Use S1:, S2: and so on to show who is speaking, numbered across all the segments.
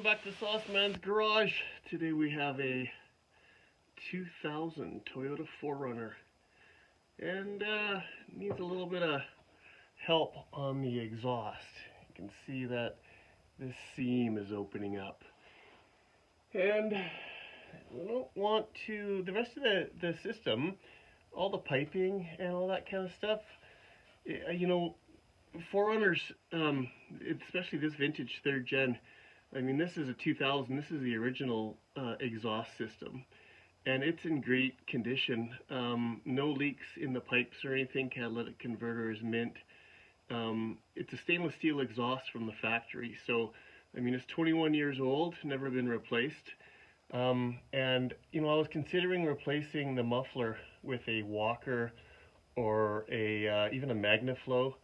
S1: Welcome back to Sauceman's Garage. Today we have a 2000 Toyota 4Runner and needs a little bit of help on the exhaust. You can see that this seam is opening up, and we don't want to, the rest of the system, all the piping and all that kind of stuff, you know, 4Runners, especially this vintage 3rd gen, I mean, this is a 2000, this is the original exhaust system, and it's in great condition. No leaks in the pipes or anything. Catalytic converter is mint. It's a stainless steel exhaust from the factory, so I mean, it's 21 years old, never been replaced. And you know, I was considering replacing the muffler with a Walker or a even a MagnaFlow,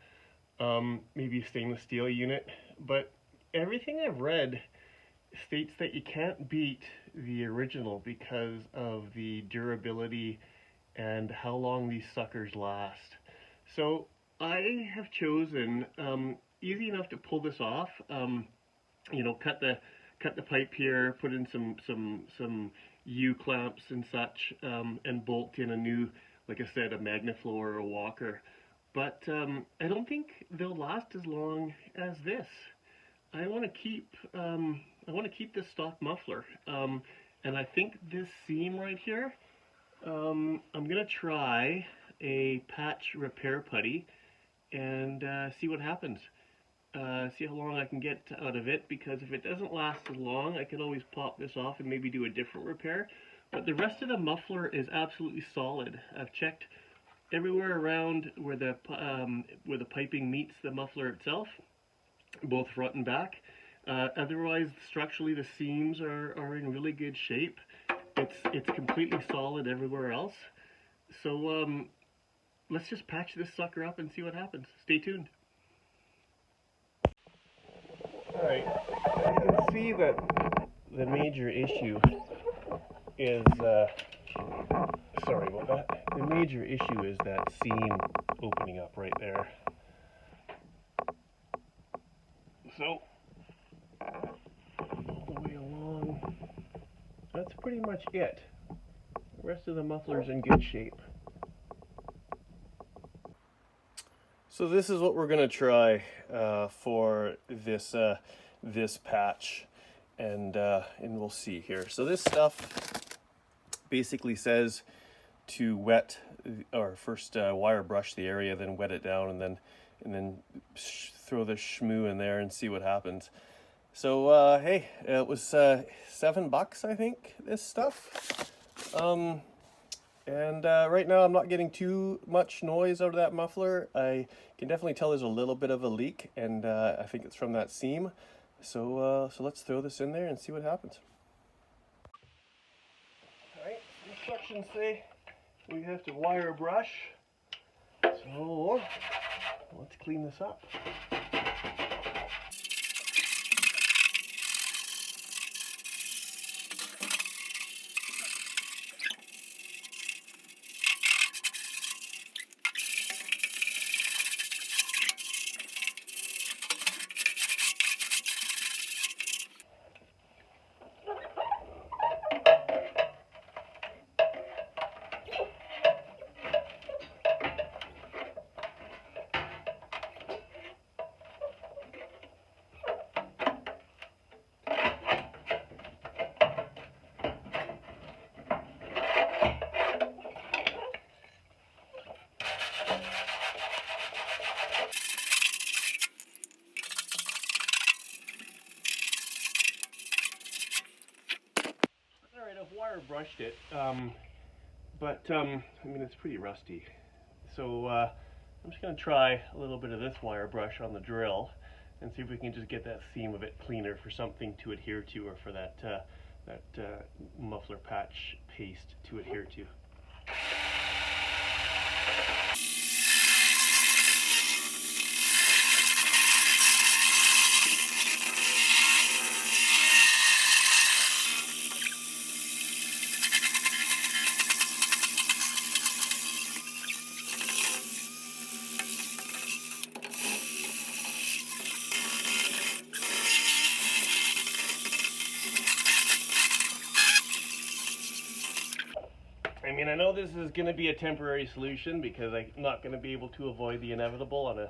S1: maybe a stainless steel unit, but everything I've read states that you can't beat the original because of the durability and how long these suckers last. So I have chosen, easy enough to pull this off, you know, cut the pipe here, put in some U-clamps and such, and bolt in a new, like I said, a MagnaFlow or a Walker. But I don't think they'll last as long as this. I want to keep this stock muffler, and I think this seam right here, I'm gonna try a patch repair putty and see what happens. See how long I can get out of it, because if it doesn't last as long, I can always pop this off and maybe do a different repair. But the rest of the muffler is absolutely solid. I've checked everywhere around where the piping meets the muffler itself, both front and back. Otherwise, structurally, the seams are in really good shape. It's completely solid everywhere else. So let's just patch this sucker up and see what happens. Stay tuned. Alright, you can see that the major issue is, sorry about that, the major issue is that seam opening up right there. So, all the way along, that's pretty much it. The rest of the muffler's in good shape. So this is what we're going to try for this this patch, and we'll see here. So this stuff basically says to wet, or first wire brush the area, then wet it down, and then throw the shmoo in there and see what happens. So hey, it was $7, I think, this stuff. And right now I'm not getting too much noise out of that muffler. I can definitely tell there's a little bit of a leak, and I think it's from that seam. So let's throw this in there and see what happens. Alright, instructions say we have to wire brush. So let's clean this up. Wire brushed it, but I mean, it's pretty rusty. So I'm just going to try a little bit of this wire brush on the drill and see if we can just get that seam a bit cleaner for something to adhere to, or for that muffler patch paste to adhere to. I mean, I know this is going to be a temporary solution because I'm not going to be able to avoid the inevitable on a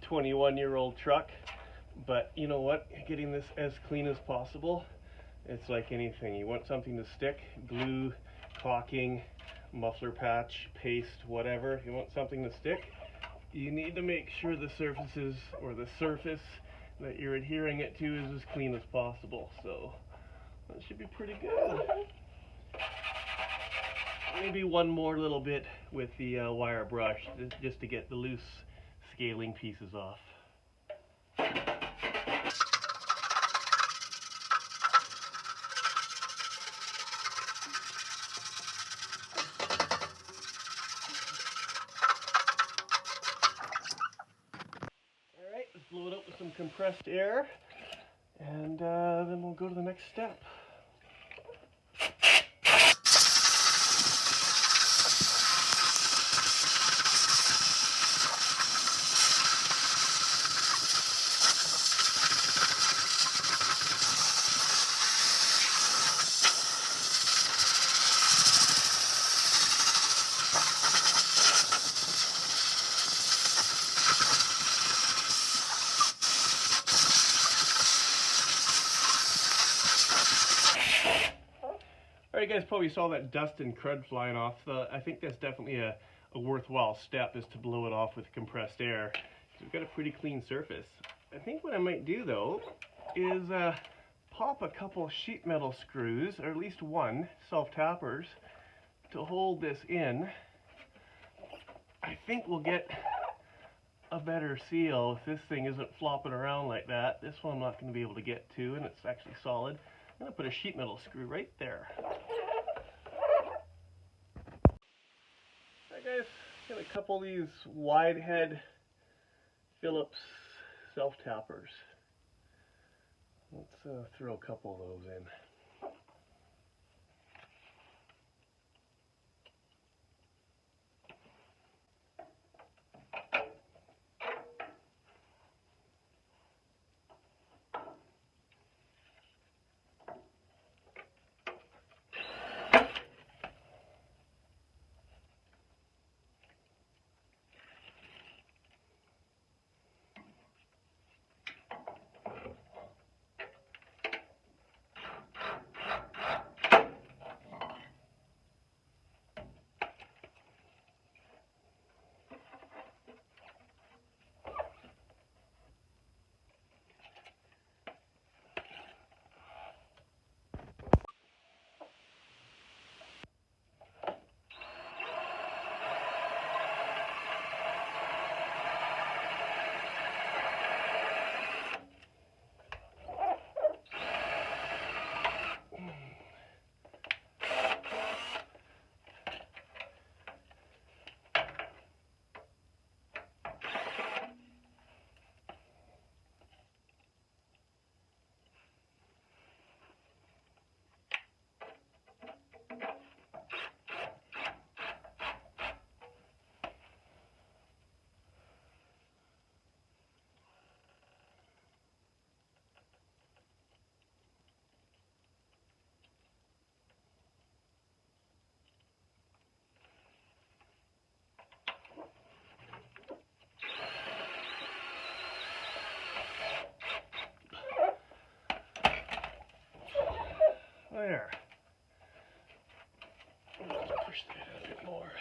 S1: 21-year-old truck. But you know what? Getting this as clean as possible, it's like anything. You want something to stick, glue, caulking, muffler patch, paste, whatever. If you want something to stick, you need to make sure the surfaces, or the surface that you're adhering it to, is as clean as possible. So that should be pretty good. Maybe one more little bit with the wire brush just to get the loose scaling pieces off. Alright, let's blow it up with some compressed air, and then we'll go to the next step. Alright guys, probably saw that dust and crud flying off. I think that's definitely a worthwhile step, is to blow it off with compressed air. We've got a pretty clean surface. I think what I might do though is pop a couple sheet metal screws, or at least one, self-tappers, to hold this in. I think we'll get a better seal if this thing isn't flopping around like that. This one I'm not going to be able to get to, and it's actually solid. I'm going to put a sheet metal screw right there. Alright guys, got a couple of these wide head Phillips self-tappers. Let's throw a couple of those in. There. Push that a bit more.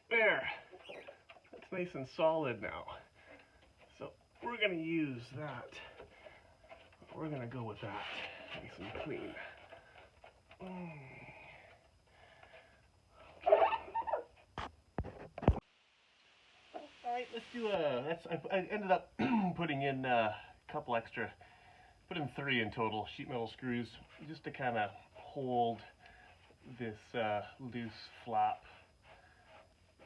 S1: There. That's nice and solid now. So we're going to use that. We're going to go with that. Nice and clean. Alright, let's do I ended up putting in a couple extra, put in 3 in total, sheet metal screws, just to kind of hold this loose flap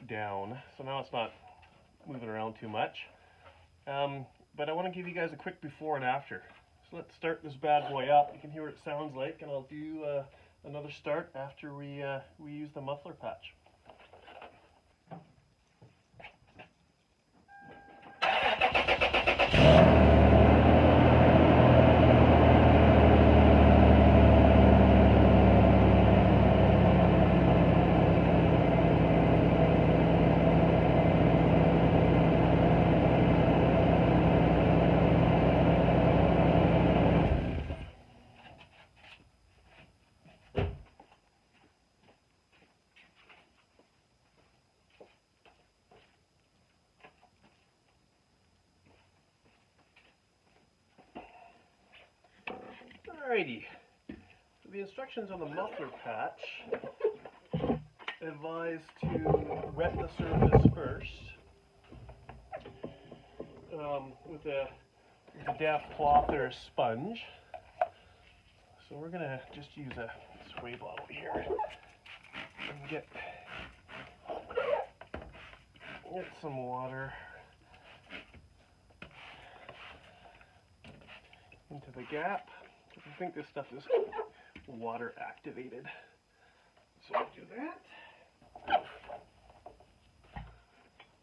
S1: down. So now it's not moving around too much. But I want to give you guys a quick before and after. So let's start this bad boy up. You can hear what it sounds like, and I'll do another start after we use the muffler patch. Alrighty, so the instructions on the muffler patch advise to wet the surface first with a damp cloth or a sponge. So we're going to just use a spray bottle here and get some water into the gap. I think this stuff is water activated. So we'll do that.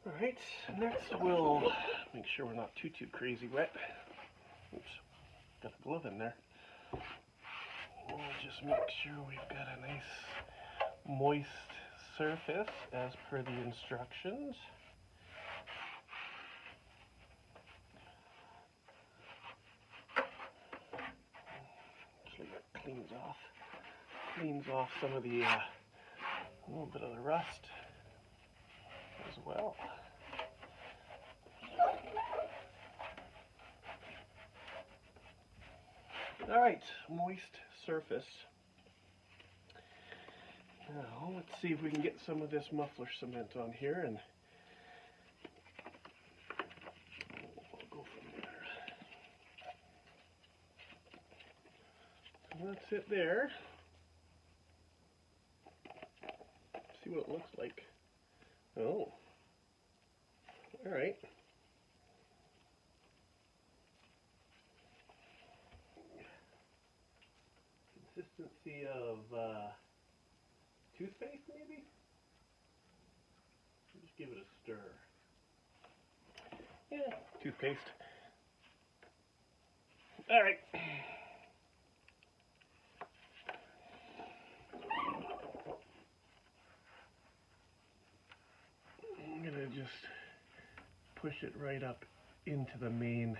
S1: Alright, next we'll make sure we're not too crazy wet. Oops, got a glove in there. We'll just make sure we've got a nice moist surface as per the instructions. Actually, that cleans off some of the a little bit of the rust as well. Alright, moist surface. Now, let's see if we can get some of this muffler cement on here, and we'll go from there. So that's it there. See what it looks like. Oh. Alright. Consistency of toothpaste, maybe? Just give it a stir. Yeah, toothpaste. Alright. I'm gonna just push it right up into the main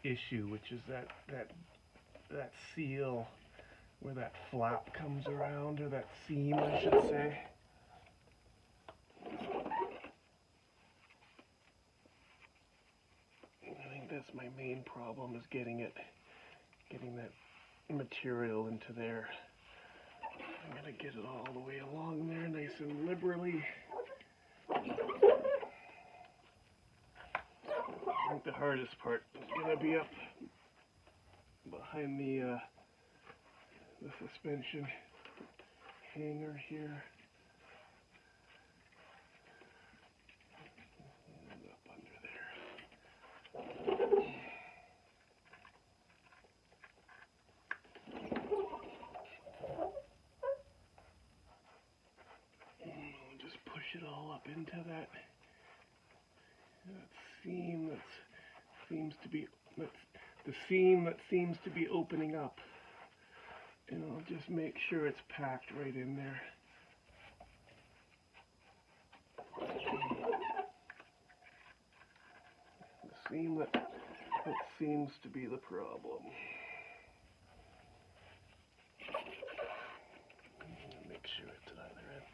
S1: issue, which is that seal where that flap comes around, or that seam, I should say. I think that's my main problem, is getting that material into there. I'm gonna get it all the way along there, nice and liberally. I think the hardest part is gonna be up behind the suspension hanger here. And up under there. I'll just push it all up into that seam that seems to be opening up. And I'll just make sure it's packed right in there. The seam that seems to be the problem. Make sure it's at either end.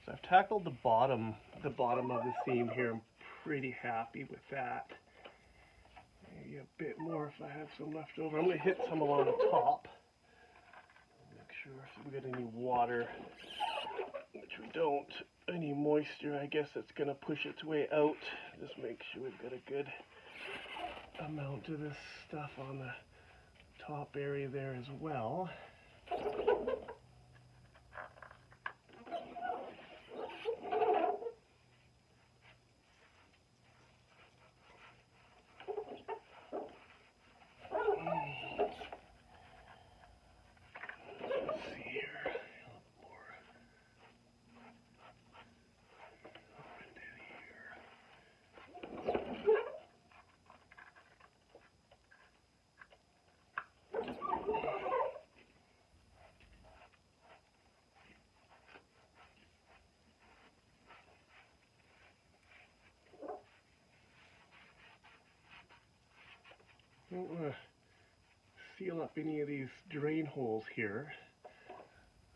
S1: So I've tackled the bottom of the seam here. I'm pretty happy with that. Maybe a bit more if I have some left over. I'm going to hit some along the top. Sure if we get any water, which we don't, any moisture, I guess it's going to push its way out. Just make sure we've got a good amount of this stuff on the top area there as well. I don't want to seal up any of these drain holes here,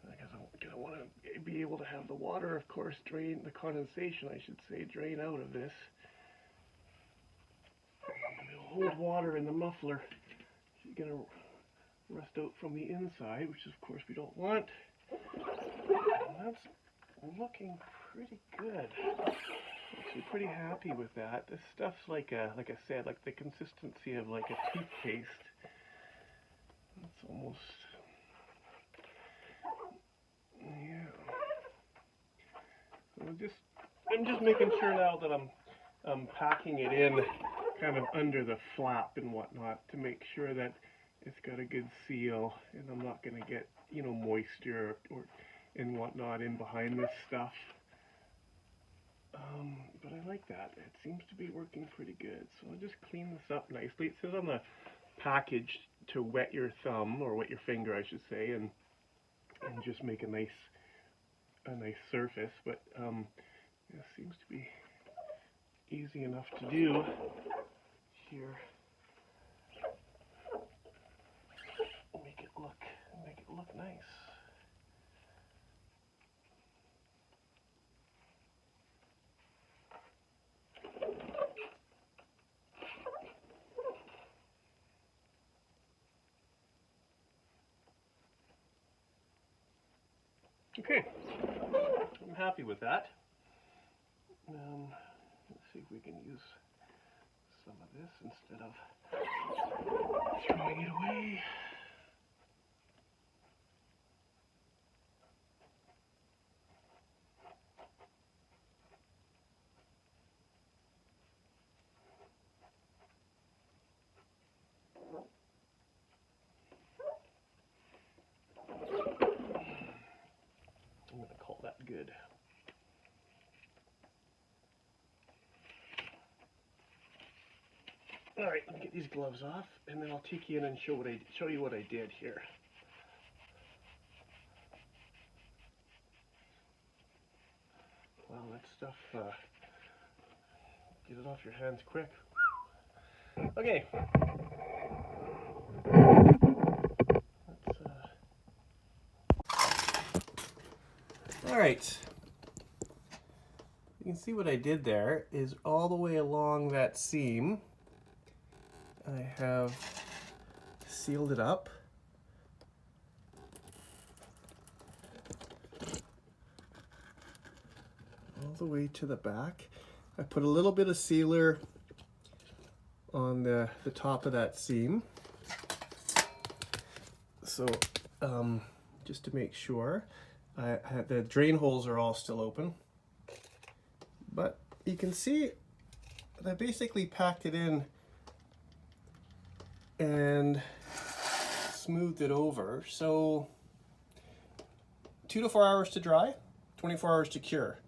S1: because I want to be able to have the water, of course, drain, the condensation, I should say, drain out of this. It'll hold water in the muffler. You're going to rust out from the inside, which of course we don't want. And that's looking pretty good. Actually pretty happy with that. This stuff's like I said, like the consistency of like a toothpaste. It's almost, yeah. So I'm just making sure now that I'm packing it in kind of under the flap and whatnot to make sure that it's got a good seal and I'm not going to get, you know, moisture or and whatnot in behind this stuff. But I like that. It seems to be working pretty good. So I'll just clean this up nicely. It says on the package to wet your thumb, or wet your finger I should say, and just make a nice surface, but it seems to be easy enough to do here. Make it look nice. Okay, I'm happy with that. Let's see if we can use some of this instead of throwing it away. I'm going to call that good. All right, let me get these gloves off, and then I'll take you in and show you what I did here. Wow, that stuff, get it off your hands quick. Okay. All right. You can see what I did there is all the way along that seam, I have sealed it up. All the way to the back. I put a little bit of sealer on the top of that seam. So just to make sure, the drain holes are all still open. But you can see that I basically packed it in and smoothed it over. So 2 to 4 hours to dry, 24 hours to cure.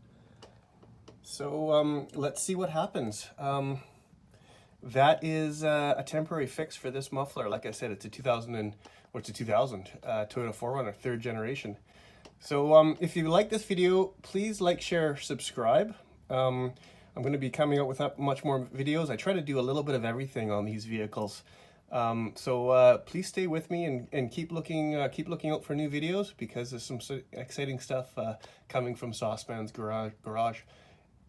S1: So let's see what happens. That is a temporary fix for this muffler. Like I said, it's a 2000 Toyota 4Runner, 3rd generation. So if you like this video, please like, share, subscribe. I'm going to be coming out with much more videos. I try to do a little bit of everything on these vehicles. So please stay with me and keep looking out for new videos, because there's some exciting stuff coming from Saucepan's garage.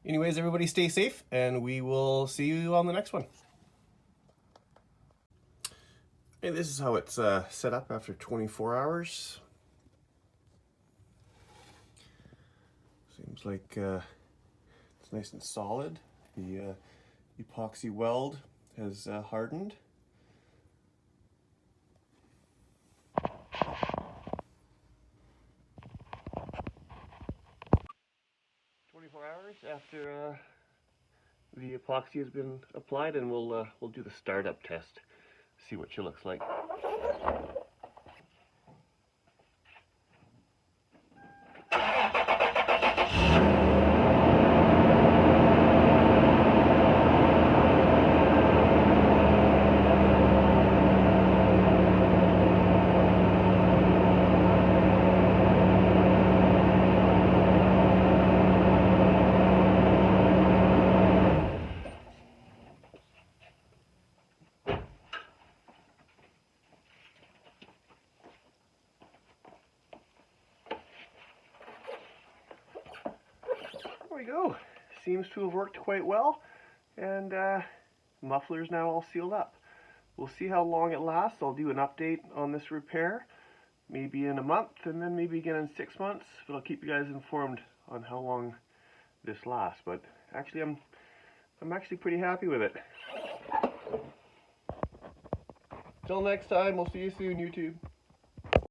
S1: Anyways, everybody stay safe, and we will see you on the next one. And this is how it's set up after 24 hours. Seems like it's nice and solid. The epoxy weld has hardened. Hours after the epoxy has been applied, and we'll do the startup test, see what she looks like. There we go. Seems to have worked quite well, and muffler's now all sealed up. we'll see how long it lasts. I'll do an update on this repair, maybe in a month, and then maybe again in 6 months, but I'll keep you guys informed on how long this lasts. But actually I'm actually pretty happy with it. Till next time, we'll see you soon, YouTube.